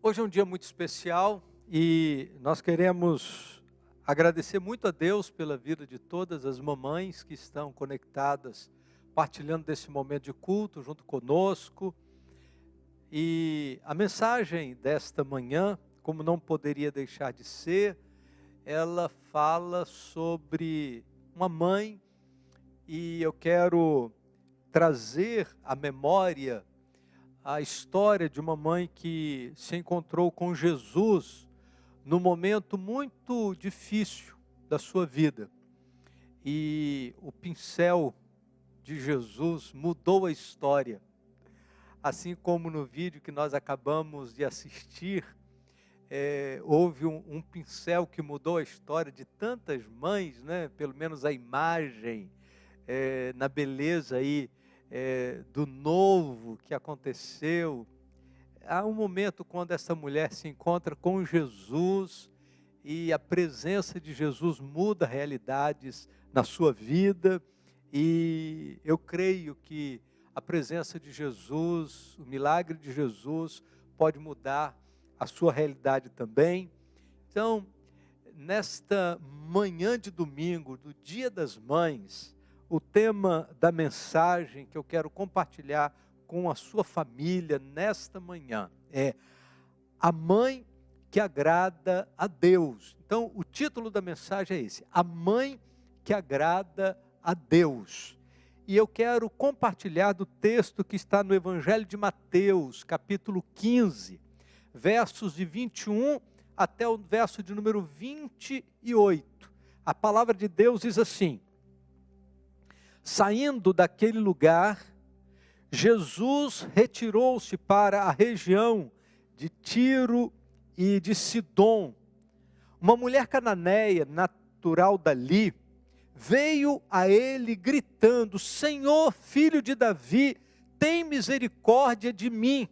Hoje é um dia muito especial e nós queremos agradecer muito a Deus pela vida de todas as mamães que estão conectadas, partilhando desse momento de culto junto conosco. E a mensagem desta manhã, como não poderia deixar de ser, ela fala sobre uma mãe e eu quero trazer à memória a história de uma mãe que se encontrou com Jesus num momento muito difícil da sua vida. E o pincel de Jesus mudou a história. Assim como no vídeo que nós acabamos de assistir, houve um pincel que mudou a história de tantas mães, né? Pelo menos a imagem, na beleza aí, do novo que aconteceu. Há um momento quando essa mulher se encontra com Jesus e a presença de Jesus muda realidades na sua vida, e eu creio que a presença de Jesus, o milagre de Jesus pode mudar a sua realidade também. Então, nesta manhã de domingo, do Dia das Mães, o tema da mensagem que eu quero compartilhar com a sua família nesta manhã é a mãe que agrada a Deus. Então, o título da mensagem é esse: a mãe que agrada a Deus. E eu quero compartilhar do texto que está no Evangelho de Mateus, capítulo 15, versos de 21 até o verso de número 28. A palavra de Deus diz assim: saindo daquele lugar, Jesus retirou-se para a região de Tiro e de Sidom. Uma mulher cananeia, natural dali, veio a ele gritando: Senhor, filho de Davi, tem misericórdia de mim.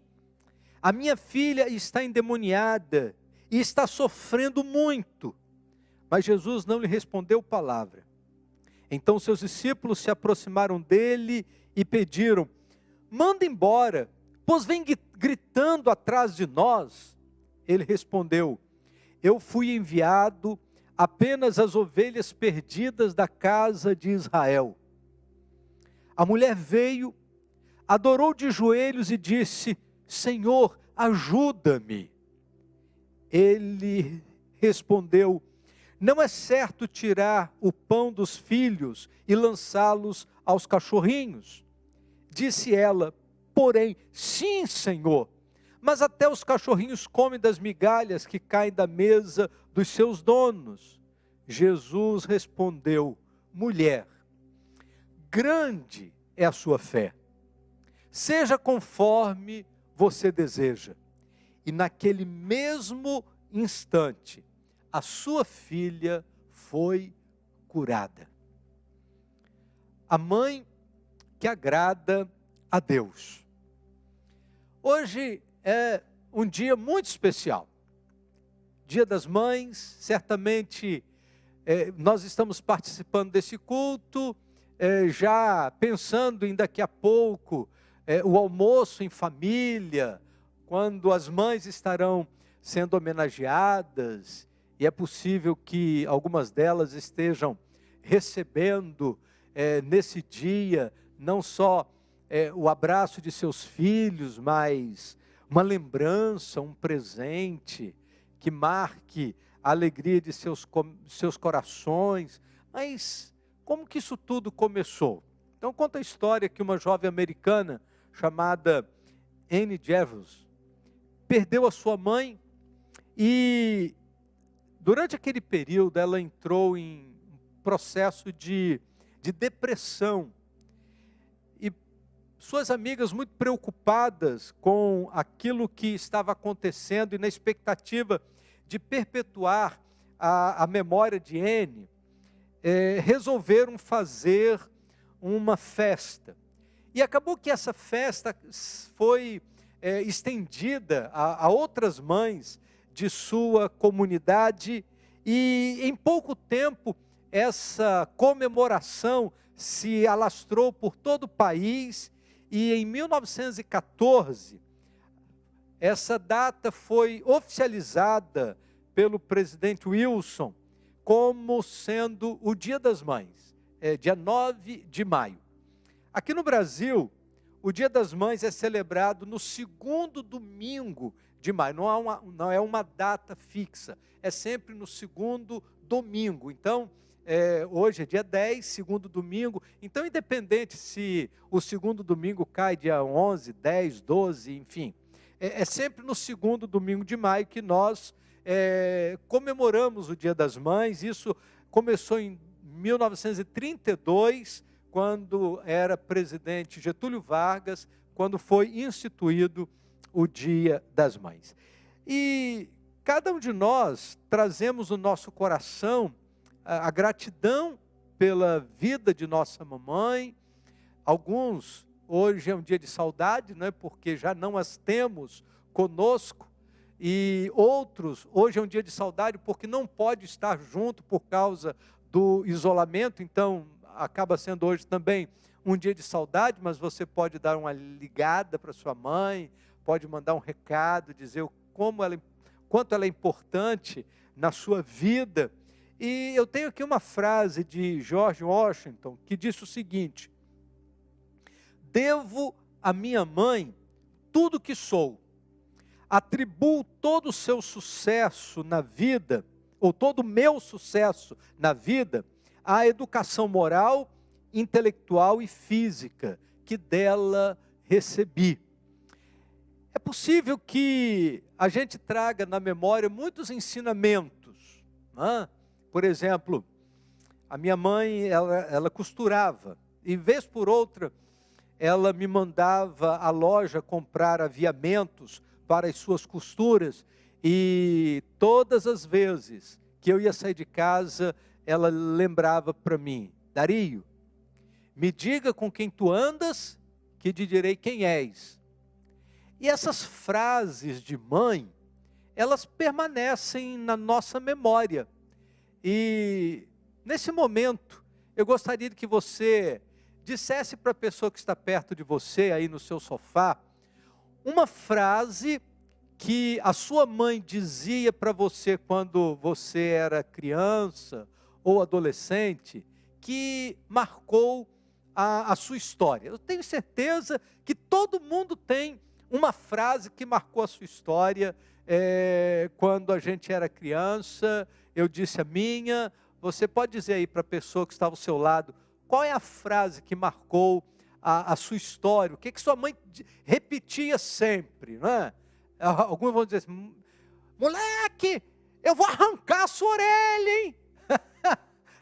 A minha filha está endemoniada e está sofrendo muito. Mas Jesus não lhe respondeu palavra. Então seus discípulos se aproximaram dele e pediram: manda embora, pois vem gritando atrás de nós. Ele respondeu: eu fui enviado apenas às ovelhas perdidas da casa de Israel. A mulher veio, adorou de joelhos e disse: Senhor, ajuda-me. Ele respondeu: não é certo tirar o pão dos filhos e lançá-los aos cachorrinhos. Disse ela, porém, sim, Senhor, mas até os cachorrinhos comem das migalhas que caem da mesa dos seus donos. Jesus respondeu: mulher, grande é a sua fé, seja conforme você deseja. E naquele mesmo instante, a sua filha foi curada. A mãe que agrada a Deus. Hoje é um dia muito especial, Dia das Mães. Certamente nós estamos participando desse culto, já pensando em daqui a pouco o almoço em família, quando as mães estarão sendo homenageadas, e é possível que algumas delas estejam recebendo nesse dia não só o abraço de seus filhos, mas uma lembrança, um presente que marque a alegria de seus corações. Mas como que isso tudo começou? Então conta a história que uma jovem americana chamada Annie Jeffers perdeu a sua mãe, e durante aquele período ela entrou em um processo de depressão. E suas amigas, muito preocupadas com aquilo que estava acontecendo e na expectativa de perpetuar a memória de Annie, resolveram fazer uma festa. E acabou que essa festa foi estendida a outras mães de sua comunidade, e em pouco tempo essa comemoração se alastrou por todo o país, e em 1914 essa data foi oficializada pelo presidente Wilson como sendo o Dia das Mães, dia 9 de maio. Aqui no Brasil, o Dia das Mães é celebrado no segundo domingo de maio, não é uma data fixa, é sempre no segundo domingo. Então, hoje é dia 10, segundo domingo, então independente se o segundo domingo cai dia 11, 10, 12, enfim, é sempre no segundo domingo de maio que nós comemoramos o Dia das Mães. Isso começou em 1932, quando era presidente Getúlio Vargas, quando foi instituído o Dia das Mães. E cada um de nós trazemos no nosso coração a gratidão pela vida de nossa mamãe. Alguns, hoje é um dia de saudade, né, porque já não as temos conosco. E outros, hoje é um dia de saudade porque não pode estar junto por causa do isolamento. Então, acaba sendo hoje também um dia de saudade, mas você pode dar uma ligada para sua mãe, pode mandar um recado, dizer quanto ela é importante na sua vida. E eu tenho aqui uma frase de George Washington que disse o seguinte: devo à minha mãe tudo que sou, atribuo todo o seu sucesso na vida, ou todo o meu sucesso na vida, à educação moral, intelectual e física que dela recebi. É possível que a gente traga na memória muitos ensinamentos, né? Por exemplo, a minha mãe, ela costurava, e vez por outra, ela me mandava à loja comprar aviamentos para as suas costuras, e todas as vezes que eu ia sair de casa, ela lembrava para mim: Dario, me diga com quem tu andas, que te direi quem és. E essas frases de mãe, elas permanecem na nossa memória. E nesse momento, eu gostaria que você dissesse para a pessoa que está perto de você, aí no seu sofá, uma frase que a sua mãe dizia para você quando você era criança ou adolescente, que marcou a sua história. Eu tenho certeza que todo mundo tem uma frase que marcou a sua história. Quando a gente era criança, eu disse a minha. Você pode dizer aí para a pessoa que estava ao seu lado, qual é a frase que marcou a sua história? O que sua mãe repetia sempre, não é? Alguns vão dizer assim: moleque, eu vou arrancar a sua orelha, hein?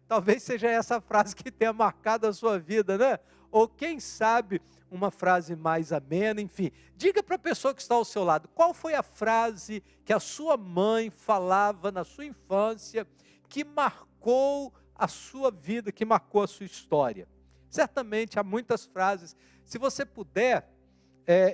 Talvez seja essa frase que tenha marcado a sua vida, né? Ou quem sabe uma frase mais amena, enfim. Diga para a pessoa que está ao seu lado, qual foi a frase que a sua mãe falava na sua infância, que marcou a sua vida, que marcou a sua história. Certamente há muitas frases. Se você puder,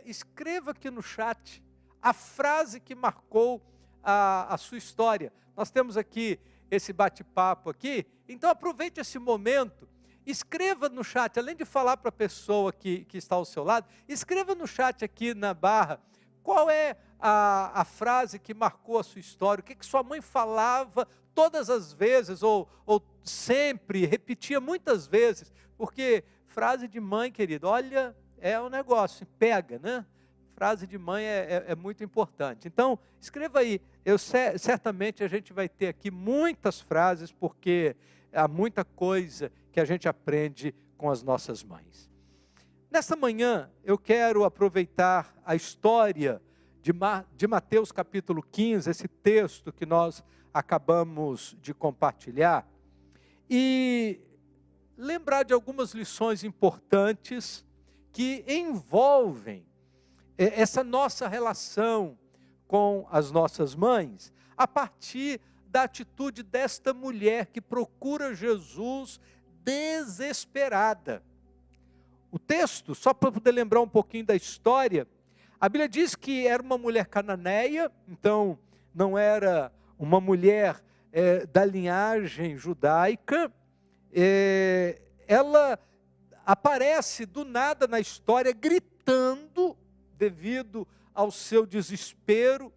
escreva aqui no chat a frase que marcou a sua história. Nós temos aqui esse bate-papo aqui, então aproveite esse momento, escreva no chat, além de falar para a pessoa que está ao seu lado, escreva no chat aqui na barra, qual é a frase que marcou a sua história, o que sua mãe falava todas as vezes, ou sempre, repetia muitas vezes, porque frase de mãe, querido, olha, é um negócio, pega, né? Frase de mãe é muito importante. Então, escreva aí. Certamente a gente vai ter aqui muitas frases, porque há muita coisa que a gente aprende com as nossas mães. Nesta manhã, eu quero aproveitar a história de Mateus capítulo 15, esse texto que nós acabamos de compartilhar, e lembrar de algumas lições importantes que envolvem essa nossa relação com as nossas mães, a partir da atitude desta mulher que procura Jesus desesperada. O texto, só para poder lembrar um pouquinho da história, a Bíblia diz que era uma mulher cananeia, então não era uma mulher da linhagem judaica. Ela aparece do nada na história gritando devido ao seu desespero,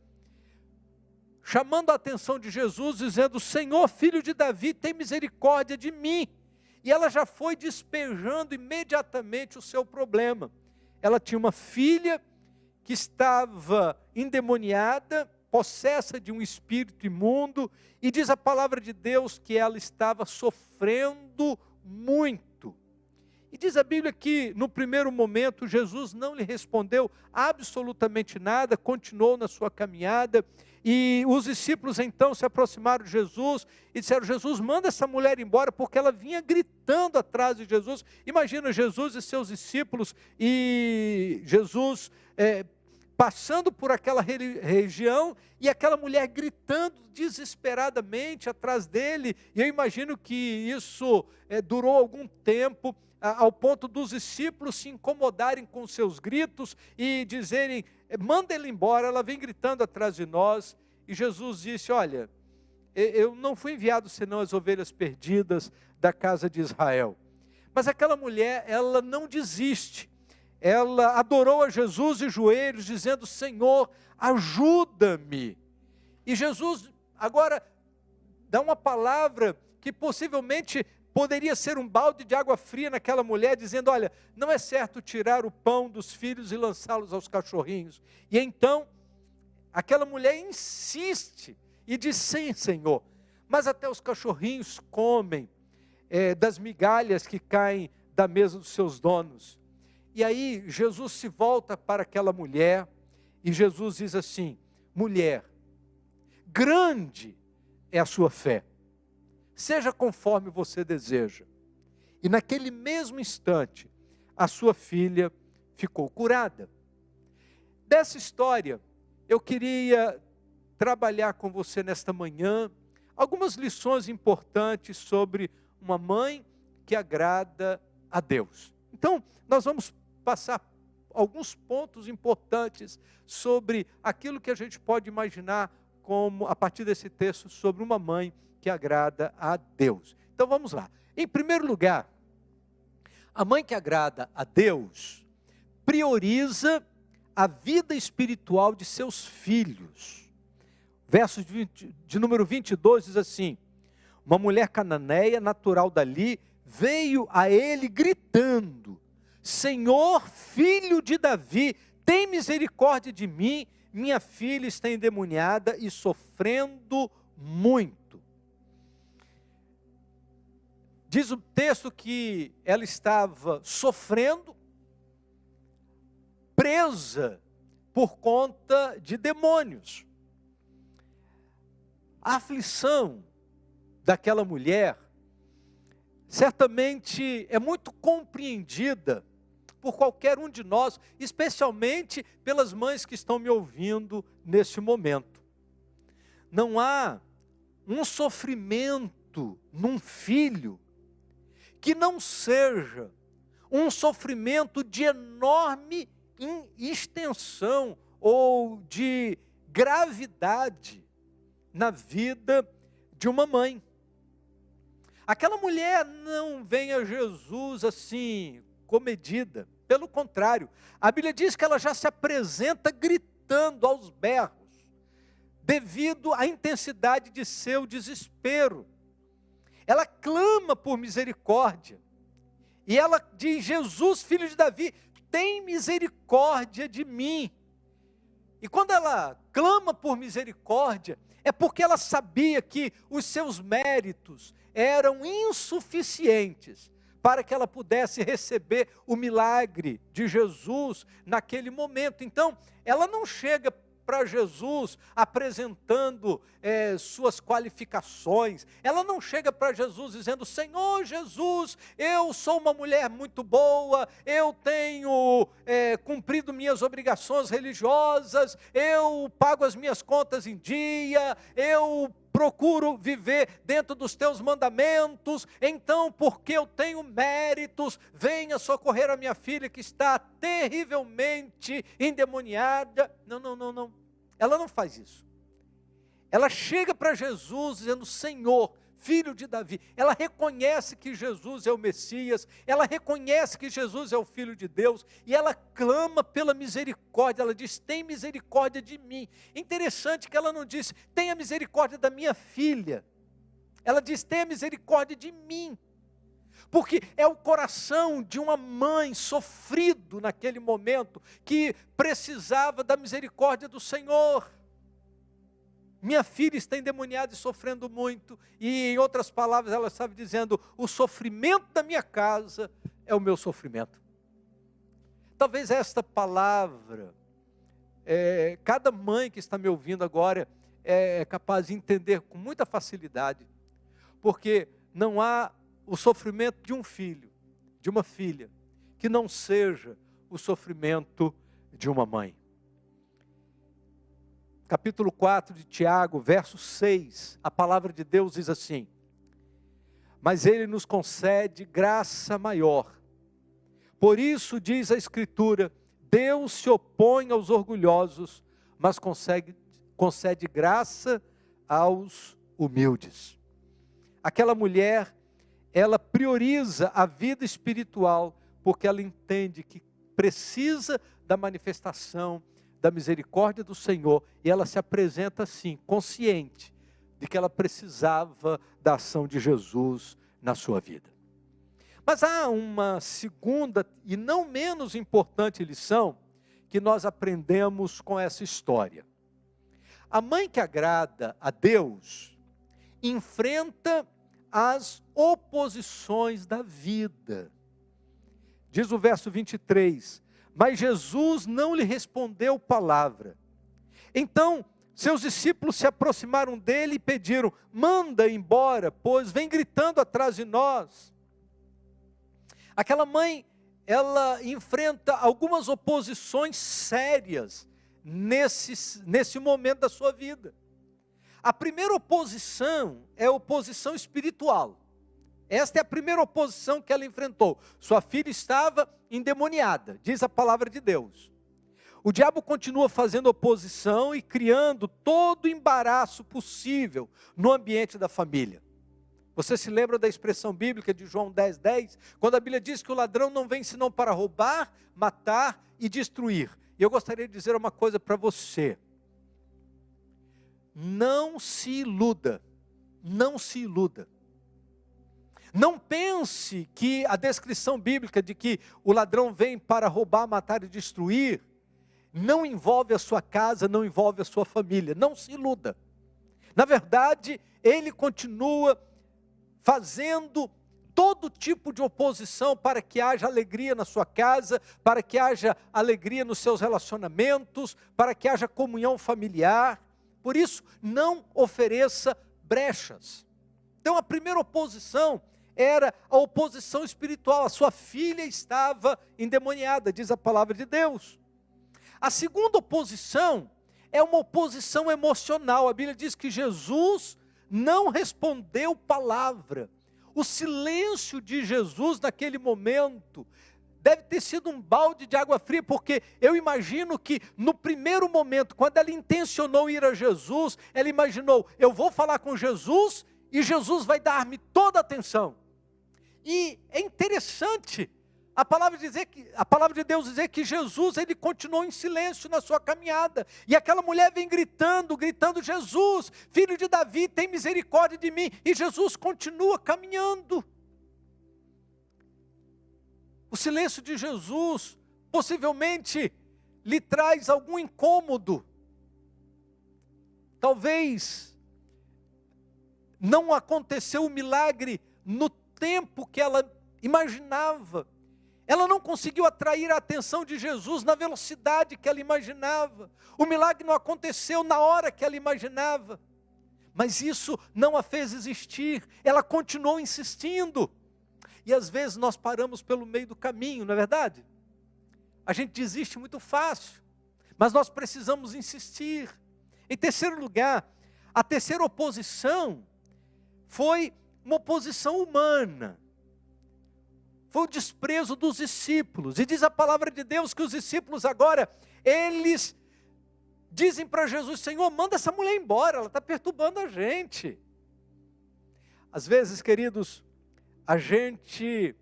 chamando a atenção de Jesus, dizendo: Senhor, filho de Davi, tem misericórdia de mim. E ela já foi despejando imediatamente o seu problema. Ela tinha uma filha que estava endemoniada, possessa de um espírito imundo, e diz a palavra de Deus que ela estava sofrendo muito. E diz a Bíblia que no primeiro momento Jesus não lhe respondeu absolutamente nada, continuou na sua caminhada, e os discípulos então se aproximaram de Jesus e disseram: Jesus, manda essa mulher embora, porque ela vinha gritando atrás de Jesus. Imagina Jesus e seus discípulos, e Jesus passando por aquela região, e aquela mulher gritando desesperadamente atrás dele. E eu imagino que isso durou algum tempo, ao ponto dos discípulos se incomodarem com seus gritos e dizerem: manda ela embora, ela vem gritando atrás de nós. E Jesus disse: olha, eu não fui enviado senão as ovelhas perdidas da casa de Israel. Mas aquela mulher, ela não desiste. Ela adorou a Jesus de joelhos, dizendo: Senhor, ajuda-me. E Jesus agora dá uma palavra que possivelmente poderia ser um balde de água fria naquela mulher, dizendo: olha, não é certo tirar o pão dos filhos e lançá-los aos cachorrinhos. E então, aquela mulher insiste e diz: sim, Senhor, mas até os cachorrinhos comem das migalhas que caem da mesa dos seus donos. E aí Jesus se volta para aquela mulher, e Jesus diz assim: mulher, grande é a sua fé, seja conforme você deseja. E naquele mesmo instante, a sua filha ficou curada. Dessa história, eu queria trabalhar com você nesta manhã algumas lições importantes sobre uma mãe que agrada a Deus. Então, nós vamos passar alguns pontos importantes sobre aquilo que a gente pode imaginar como, a partir desse texto, sobre uma mãe que agrada a Deus. Então vamos lá. Em primeiro lugar, a mãe que agrada a Deus prioriza a vida espiritual de seus filhos. Verso de número 22 diz assim: uma mulher cananeia, natural dali, veio a ele gritando: Senhor, filho de Davi, tem misericórdia de mim, minha filha está endemoniada e sofrendo muito. Diz o texto que ela estava sofrendo, presa por conta de demônios. A aflição daquela mulher certamente é muito compreendida por qualquer um de nós, especialmente pelas mães que estão me ouvindo neste momento. Não há um sofrimento num filho que não seja um sofrimento de enorme extensão ou de gravidade na vida de uma mãe. Aquela mulher não vem a Jesus assim, comedida. Pelo contrário, a Bíblia diz que ela já se apresenta gritando aos berros, devido à intensidade de seu desespero. Ela clama por misericórdia. E ela diz: Jesus, filho de Davi, tem misericórdia de mim. E quando ela clama por misericórdia, é porque ela sabia que os seus méritos eram insuficientes para que ela pudesse receber o milagre de Jesus naquele momento. Então, ela não chega para Jesus apresentando suas qualificações. Ela não chega para Jesus dizendo: Senhor Jesus, eu sou uma mulher muito boa, eu tenho cumprido minhas obrigações religiosas, eu pago as minhas contas em dia, eu procuro viver dentro dos teus mandamentos, então porque eu tenho méritos, venha socorrer a minha filha que está terrivelmente endemoniada. Não. Ela não faz isso. Ela chega para Jesus dizendo: Senhor, Filho de Davi. Ela reconhece que Jesus é o Messias, ela reconhece que Jesus é o Filho de Deus, e ela clama pela misericórdia, ela diz, tem misericórdia de mim. Interessante que ela não disse, tenha misericórdia da minha filha. Ela diz, tenha misericórdia de mim. Porque é o coração de uma mãe sofrido naquele momento, que precisava da misericórdia do Senhor. Minha filha está endemoniada e sofrendo muito, e em outras palavras ela estava dizendo, o sofrimento da minha casa é o meu sofrimento. Talvez esta palavra, cada mãe que está me ouvindo agora, é capaz de entender com muita facilidade, porque não há o sofrimento de um filho, de uma filha, que não seja o sofrimento de uma mãe. Capítulo 4 de Tiago, verso 6, a palavra de Deus diz assim, mas Ele nos concede graça maior. Por isso diz a Escritura, Deus se opõe aos orgulhosos, mas concede graça aos humildes. Aquela mulher, ela prioriza a vida espiritual, porque ela entende que precisa da manifestação da misericórdia do Senhor, e ela se apresenta assim, consciente de que ela precisava da ação de Jesus na sua vida. Mas há uma segunda e não menos importante lição que nós aprendemos com essa história. A mãe que agrada a Deus enfrenta as oposições da vida. Diz o verso 23, mas Jesus não lhe respondeu palavra. Então, seus discípulos se aproximaram dele e pediram, manda embora, pois vem gritando atrás de nós. Aquela mãe, ela enfrenta algumas oposições sérias nesse momento da sua vida. A primeira oposição é a oposição espiritual. Esta é a primeira oposição que ela enfrentou. Sua filha estava endemoniada, diz a palavra de Deus. O diabo continua fazendo oposição e criando todo o embaraço possível no ambiente da família. Você se lembra da expressão bíblica de João 10:10? Quando a Bíblia diz que o ladrão não vem senão para roubar, matar e destruir. E eu gostaria de dizer uma coisa para você. Não se iluda, não se iluda. Não pense que a descrição bíblica de que o ladrão vem para roubar, matar e destruir, não envolve a sua casa, não envolve a sua família. Não se iluda. Na verdade, ele continua fazendo todo tipo de oposição para que haja alegria na sua casa, para que haja alegria nos seus relacionamentos, para que haja comunhão familiar. Por isso, não ofereça brechas. Então, a primeira oposição era a oposição espiritual. A sua filha estava endemoniada, diz a palavra de Deus. A segunda oposição é uma oposição emocional. A Bíblia diz que Jesus não respondeu palavra. O silêncio de Jesus naquele momento deve ter sido um balde de água fria, porque eu imagino que no primeiro momento, quando ela intencionou ir a Jesus, ela imaginou, eu vou falar com Jesus e Jesus vai dar-me toda a atenção. E é interessante a palavra de Deus dizer que Jesus, ele continuou em silêncio na sua caminhada. E aquela mulher vem gritando, Jesus, filho de Davi, tem misericórdia de mim. E Jesus continua caminhando. O silêncio de Jesus possivelmente lhe traz algum incômodo. Talvez não aconteceu o milagre no tempo que ela imaginava. Ela não conseguiu atrair a atenção de Jesus na velocidade que ela imaginava. O milagre não aconteceu na hora que ela imaginava. Mas isso não a fez desistir. Ela continuou insistindo. E às vezes nós paramos pelo meio do caminho, não é verdade? A gente desiste muito fácil. Mas nós precisamos insistir. Em terceiro lugar, a terceira oposição foi uma oposição humana. Foi o desprezo dos discípulos. E diz a palavra de Deus que os discípulos agora, eles dizem para Jesus, Senhor, manda essa mulher embora, ela está perturbando a gente. Às vezes, queridos, a gente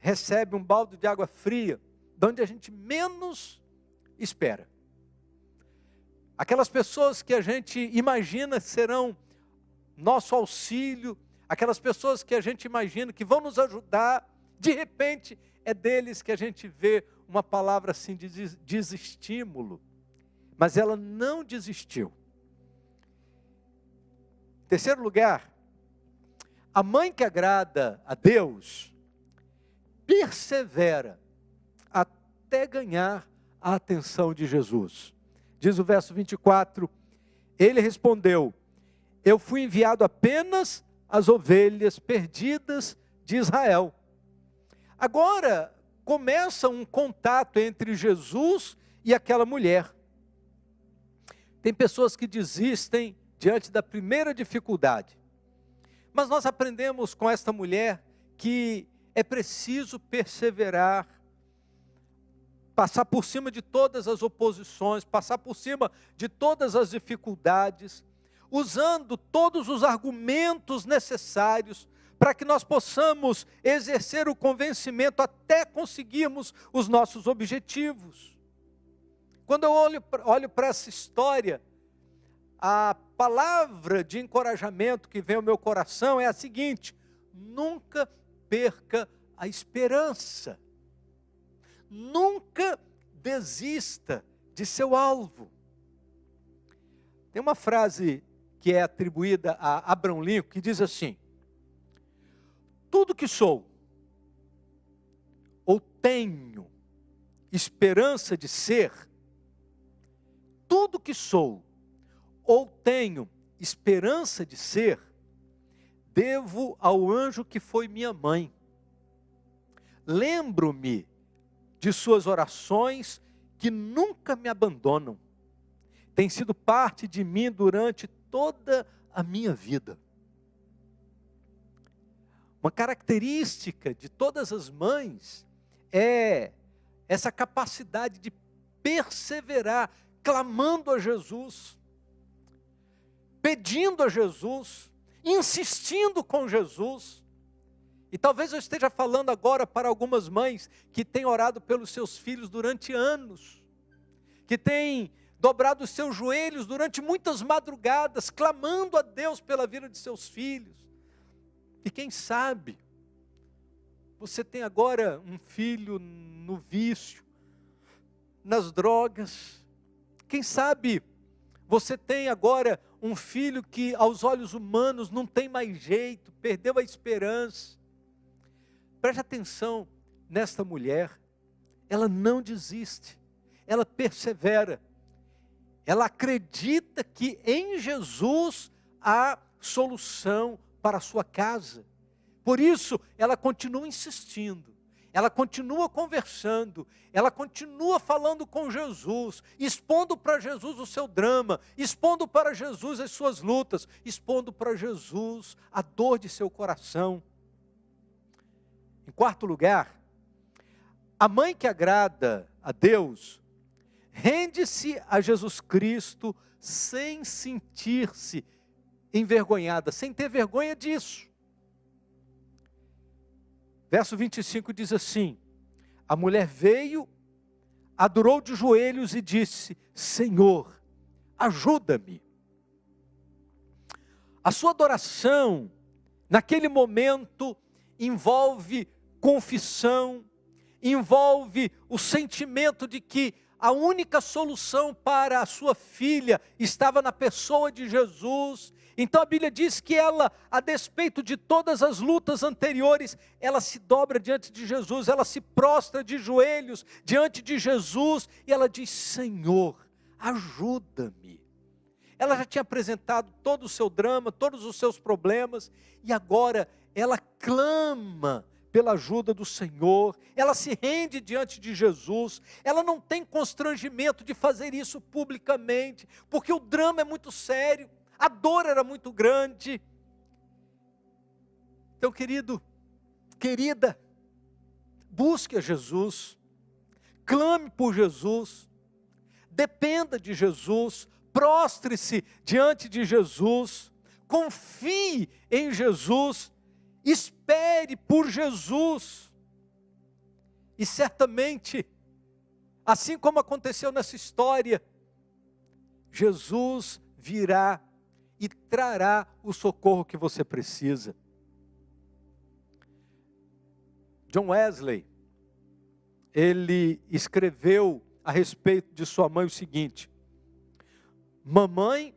recebe um balde de água fria, de onde a gente menos espera. Aquelas pessoas que a gente imagina serão nosso auxílio, aquelas pessoas que a gente imagina que vão nos ajudar, de repente é deles que a gente vê uma palavra assim de desestímulo, mas ela não desistiu. Em terceiro lugar, a mãe que agrada a Deus persevera até ganhar a atenção de Jesus. Diz o verso 24, ele respondeu: eu fui enviado apenas às ovelhas perdidas de Israel. Agora começa um contato entre Jesus e aquela mulher. Tem pessoas que desistem diante da primeira dificuldade. Mas nós aprendemos com esta mulher que é preciso perseverar, passar por cima de todas as oposições, passar por cima de todas as dificuldades, usando todos os argumentos necessários para que nós possamos exercer o convencimento até conseguirmos os nossos objetivos. Quando eu olho para essa história, a palavra de encorajamento que vem ao meu coração é a seguinte: nunca perca a esperança. Nunca desista de seu alvo. Tem uma frase que é atribuída a Abraham Lincoln que diz assim: tudo que sou ou tenho esperança de ser, tudo que sou ou tenho esperança de ser, devo ao anjo que foi minha mãe. Lembro-me de suas orações que nunca me abandonam. Tem sido parte de mim durante toda a minha vida. Uma característica de todas as mães é essa capacidade de perseverar, clamando a Jesus, pedindo a Jesus, insistindo com Jesus. E talvez eu esteja falando agora para algumas mães que têm orado pelos seus filhos durante anos, que têm dobrado os seus joelhos durante muitas madrugadas, clamando a Deus pela vida de seus filhos. E quem sabe, você tem agora um filho no vício, nas drogas. Quem sabe você tem agora um filho que aos olhos humanos não tem mais jeito, perdeu a esperança. Preste atenção nesta mulher, ela não desiste, ela persevera, ela acredita que em Jesus há solução para a sua casa. Por isso, ela continua insistindo, ela continua conversando, ela continua falando com Jesus, expondo para Jesus o seu drama, expondo para Jesus as suas lutas, expondo para Jesus a dor de seu coração. Em quarto lugar, a mãe que agrada a Deus rende-se a Jesus Cristo sem sentir-se envergonhada, sem ter vergonha disso. Verso 25 diz assim: a mulher veio, adorou de joelhos e disse: Senhor, ajuda-me. A sua adoração, naquele momento, envolve confissão, envolve o sentimento de que a única solução para a sua filha estava na pessoa de Jesus. Então a Bíblia diz que ela, a despeito de todas as lutas anteriores, ela se dobra diante de Jesus, ela se prostra de joelhos diante de Jesus e ela diz: Senhor, ajuda-me. Ela já tinha apresentado todo o seu drama, todos os seus problemas, e agora ela clama pela ajuda do Senhor, ela se rende diante de Jesus, ela não tem constrangimento de fazer isso publicamente, porque o drama é muito sério, a dor era muito grande. Então, querido, querida, busque a Jesus, clame por Jesus, dependa de Jesus, prostre-se diante de Jesus, confie em Jesus espere por Jesus. E certamente, assim como aconteceu nessa história, Jesus virá e trará o socorro que você precisa. John Wesley, ele escreveu a respeito de sua mãe o seguinte: mamãe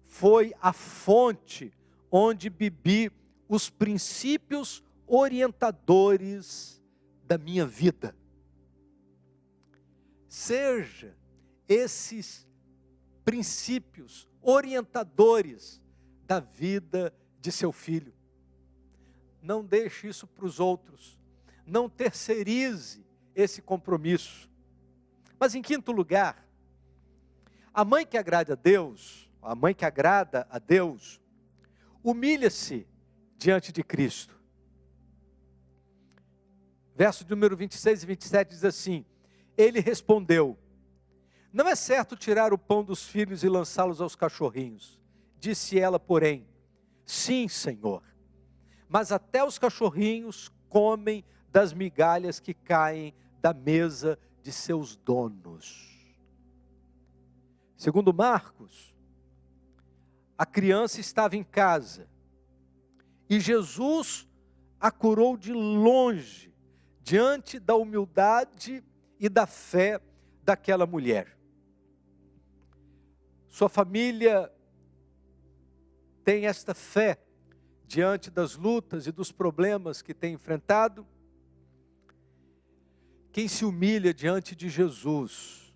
foi a fonte onde bebi os princípios orientadores da minha vida. Seja esses princípios orientadores da vida de seu filho. Não deixe isso para os outros. Não terceirize esse compromisso. Mas em quinto lugar, a mãe que agrada a Deus, humilha-se diante de Cristo. Verso número 26 e 27 diz assim: ele respondeu: não é certo tirar o pão dos filhos e lançá-los aos cachorrinhos. Disse ela, porém: sim, Senhor, mas até os cachorrinhos comem das migalhas que caem da mesa de seus donos. Segundo Marcos, a criança estava em casa e Jesus a curou de longe, diante da humildade e da fé daquela mulher. Sua família tem esta fé diante das lutas e dos problemas que tem enfrentado. Quem se humilha diante de Jesus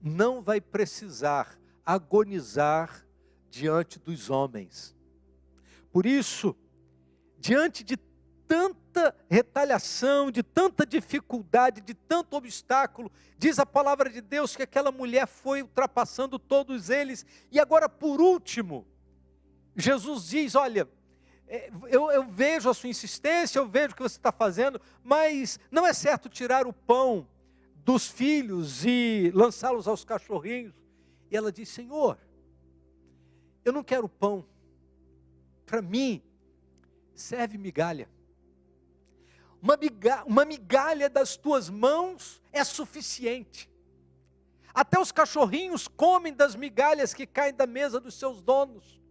não vai precisar agonizar diante dos homens. Por isso, diante de tanta retaliação, de tanta dificuldade, de tanto obstáculo, diz a palavra de Deus que aquela mulher foi ultrapassando todos eles. E agora, por último, Jesus diz: olha, eu vejo a sua insistência, eu vejo o que você está fazendo, mas não é certo tirar o pão dos filhos e lançá-los aos cachorrinhos. E ela diz: Senhor, eu não quero pão, para mim serve migalha. Uma migalha das tuas mãos é suficiente. Até os cachorrinhos comem das migalhas que caem da mesa dos seus donos.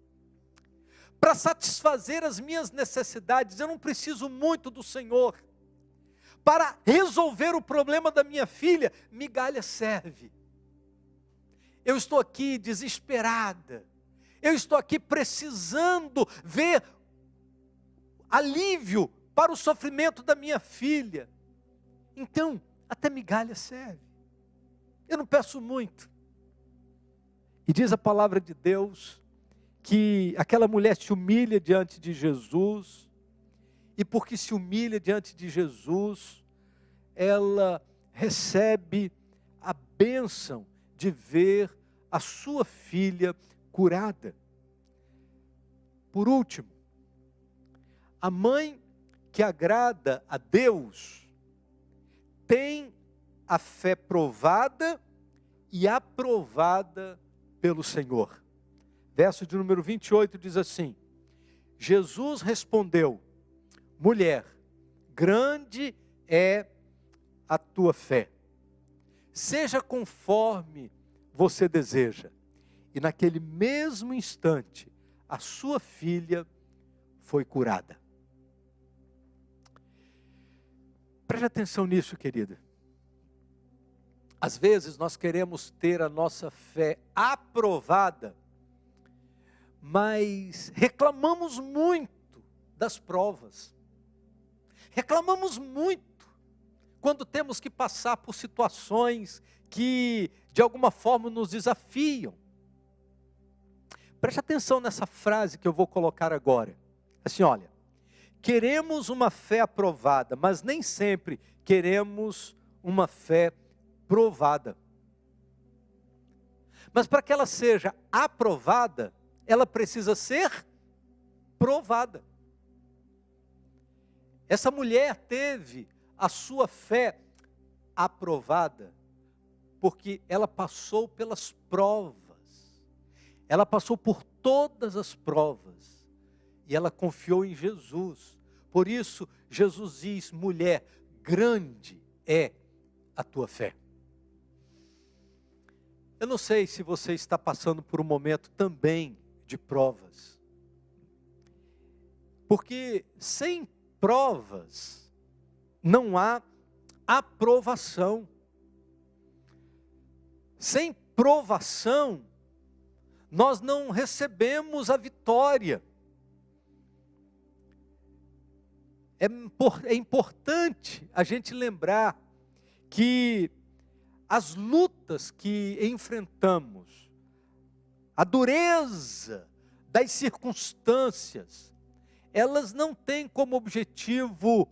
Para satisfazer as minhas necessidades, eu não preciso muito do Senhor. Para resolver o problema da minha filha, migalha serve. Eu estou aqui desesperada. Eu estou aqui precisando ver alívio para o sofrimento da minha filha. Então, até migalha serve. Eu não peço muito. E diz a palavra de Deus que aquela mulher se humilha diante de Jesus, e porque se humilha diante de Jesus, ela recebe a bênção de ver a sua filha curada. Por último, a mãe que agrada a Deus tem a fé provada e aprovada pelo Senhor. Verso de número 28 diz assim: Jesus respondeu: mulher, grande é a tua fé, seja conforme você deseja. E naquele mesmo instante, a sua filha foi curada. Preste atenção nisso, querida. Às vezes nós queremos ter a nossa fé aprovada, mas reclamamos muito das provas. Reclamamos muito quando temos que passar por situações que de alguma forma nos desafiam. Preste atenção nessa frase que eu vou colocar agora. Assim, olha, queremos uma fé aprovada, mas nem sempre queremos uma fé provada. Mas para que ela seja aprovada, ela precisa ser provada. Essa mulher teve a sua fé aprovada, porque ela passou pelas provas. Ela passou por todas as provas. E ela confiou em Jesus, Por isso, Jesus diz: mulher, grande é a tua fé. Eu não sei se você está passando por um momento também de provas. Porque sem provas não há aprovação. Sem provação, nós não recebemos a vitória. É importante a gente lembrar que as lutas que enfrentamos, a dureza das circunstâncias, elas não têm como objetivo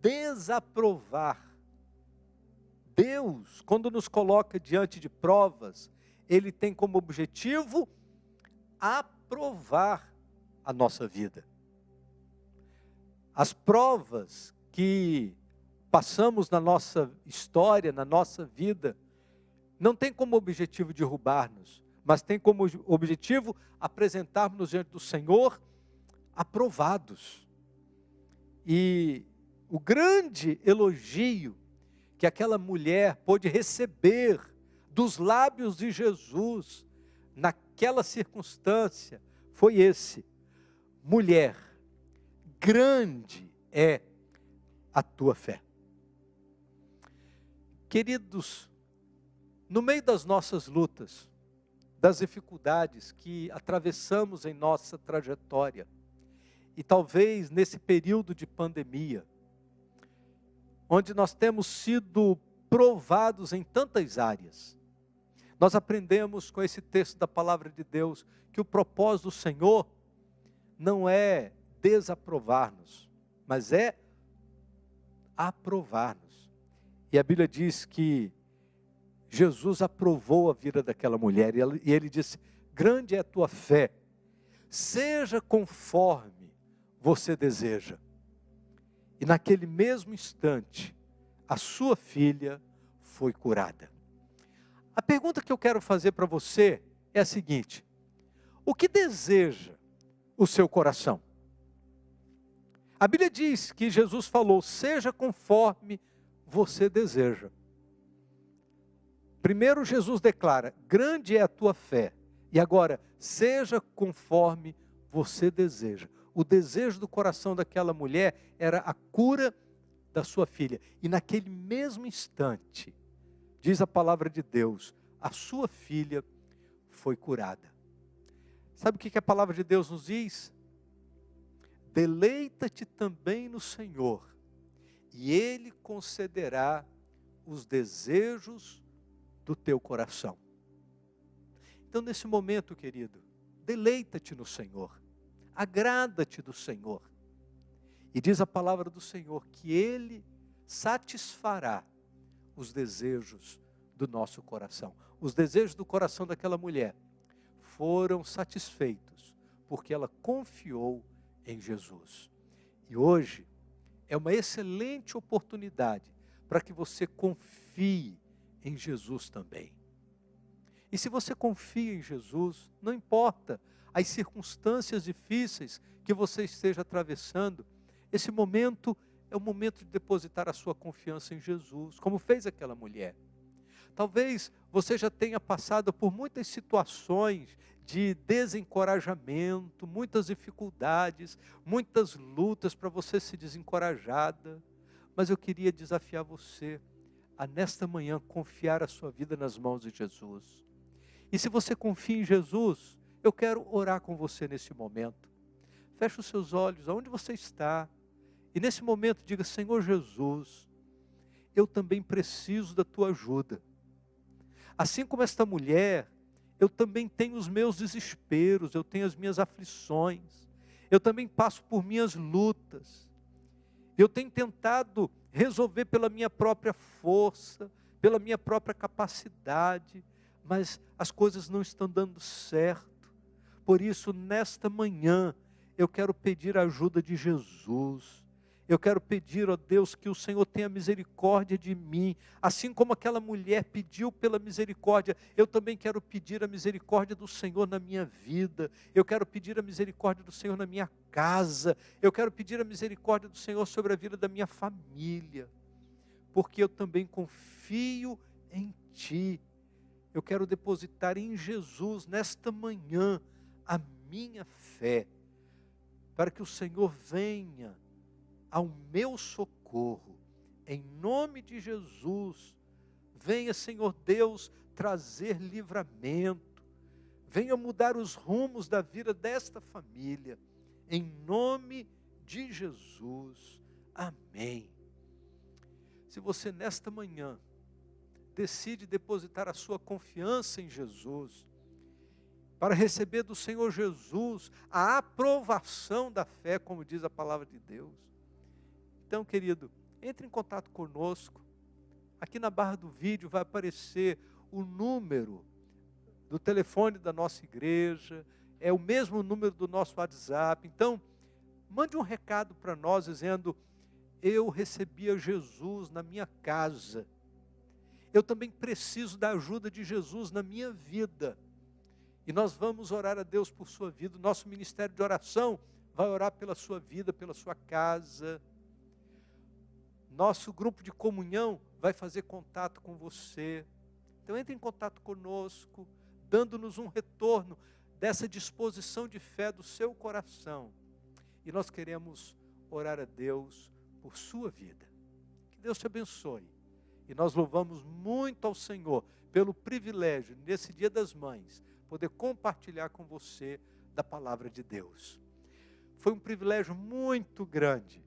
desaprovar. Deus, quando nos coloca diante de provas, Ele tem como objetivo aprovar a nossa vida. As provas que passamos na nossa história, na nossa vida, não tem como objetivo derrubar-nos, mas tem como objetivo apresentarmos diante do Senhor aprovados. E o grande elogio que aquela mulher pôde receber dos lábios de Jesus naquela circunstância foi esse: mulher, grande é a tua fé. Queridos, no meio das nossas lutas, das dificuldades que atravessamos em nossa trajetória, e talvez nesse período de pandemia, onde nós temos sido provados em tantas áreas, nós aprendemos com esse texto da palavra de Deus que o propósito do Senhor não é desaprovar-nos, mas é aprovar-nos. E a Bíblia diz que Jesus aprovou a vida daquela mulher, e ele disse: grande é a tua fé, seja conforme você deseja. E naquele mesmo instante, a sua filha foi curada. A pergunta que eu quero fazer para você é a seguinte: o que deseja o seu coração? A Bíblia diz que Jesus falou: seja conforme você deseja. Primeiro Jesus declara: grande é a tua fé. E agora, seja conforme você deseja. O desejo do coração daquela mulher era a cura da sua filha. E naquele mesmo instante, diz a palavra de Deus, a sua filha foi curada. Sabe o que a palavra de Deus nos diz? Deleita-te também no Senhor, e Ele concederá os desejos do teu coração. Então, nesse momento, querido, deleita-te no Senhor, agrada-te do Senhor. E diz a palavra do Senhor que Ele satisfará os desejos do nosso coração. Os desejos do coração daquela mulher foram satisfeitos, porque ela confiou em Jesus. E hoje é uma excelente oportunidade para que você confie em Jesus também. E se você confia em Jesus, não importa as circunstâncias difíceis que você esteja atravessando, esse momento é o momento de depositar a sua confiança em Jesus, como fez aquela mulher. Talvez você já tenha passado por muitas situações de desencorajamento, muitas dificuldades, muitas lutas para você se desencorajada, mas eu queria desafiar você a nesta manhã confiar a sua vida nas mãos de Jesus. E se você confia em Jesus, eu quero orar com você nesse momento. Feche os seus olhos, aonde você está, e nesse momento diga: Senhor Jesus, eu também preciso da tua ajuda. Assim como esta mulher, eu também tenho os meus desesperos, eu tenho as minhas aflições, eu também passo por minhas lutas. Eu tenho tentado resolver pela minha própria força, pela minha própria capacidade, mas as coisas não estão dando certo. Por isso, nesta manhã, eu quero pedir a ajuda de Jesus. Eu quero pedir, ó Deus, que o Senhor tenha misericórdia de mim, assim como aquela mulher pediu pela misericórdia, eu também quero pedir a misericórdia do Senhor na minha vida, eu quero pedir a misericórdia do Senhor na minha casa, eu quero pedir a misericórdia do Senhor sobre a vida da minha família, porque eu também confio em Ti. Eu quero depositar em Jesus, nesta manhã, a minha fé, para que o Senhor venha ao meu socorro, em nome de Jesus. Venha, Senhor Deus, trazer livramento, venha mudar os rumos da vida desta família, em nome de Jesus, amém. Se você nesta manhã decide depositar a sua confiança em Jesus, para receber do Senhor Jesus a aprovação da fé, como diz a palavra de Deus, então, querido, entre em contato conosco. Aqui na barra do vídeo vai aparecer o número do telefone da nossa igreja, é o mesmo número do nosso WhatsApp. Então, mande um recado para nós dizendo: eu recebi a Jesus na minha casa, eu também preciso da ajuda de Jesus na minha vida, e nós vamos orar a Deus por sua vida. O nosso ministério de oração vai orar pela sua vida, pela sua casa. Nosso grupo de comunhão vai fazer contato com você. Então entre em contato conosco, dando-nos um retorno dessa disposição de fé do seu coração. E nós queremos orar a Deus por sua vida. Que Deus te abençoe. E nós louvamos muito ao Senhor pelo privilégio, nesse Dia das Mães, poder compartilhar com você da palavra de Deus. Foi um privilégio muito grande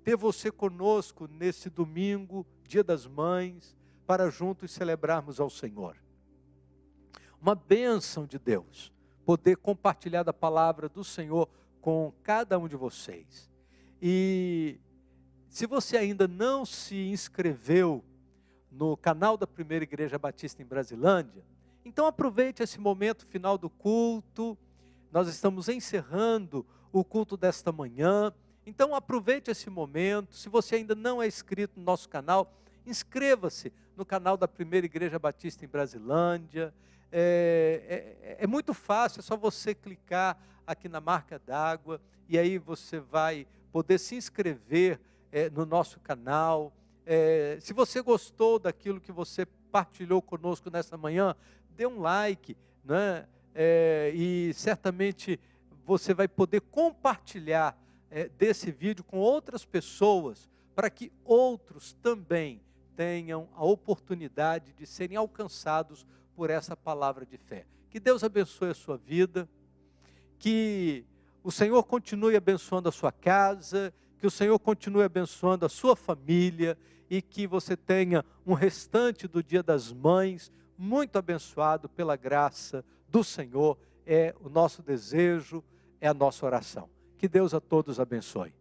ter você conosco nesse domingo, Dia das Mães, para juntos celebrarmos ao Senhor. Uma bênção de Deus, poder compartilhar da palavra do Senhor com cada um de vocês. E se você ainda não se inscreveu no canal da Primeira Igreja Batista em Brasilândia, então aproveite esse momento final do culto. Nós estamos encerrando o culto desta manhã. Então aproveite esse momento. Se você ainda não é inscrito no nosso canal, inscreva-se no canal da Primeira Igreja Batista em Brasilândia. É muito fácil, é só você clicar aqui na marca d'água e aí você vai poder se inscrever no nosso canal. Se você gostou daquilo que você partilhou conosco nessa manhã, dê um like, né? E certamente você vai poder compartilhar desse vídeo com outras pessoas, para que outros também tenham a oportunidade de serem alcançados por essa palavra de fé. Que Deus abençoe a sua vida, que o Senhor continue abençoando a sua casa, que o Senhor continue abençoando a sua família, e que você tenha um restante do Dia das Mães muito abençoado pela graça do Senhor. É o nosso desejo, é a nossa oração. Que Deus a todos abençoe.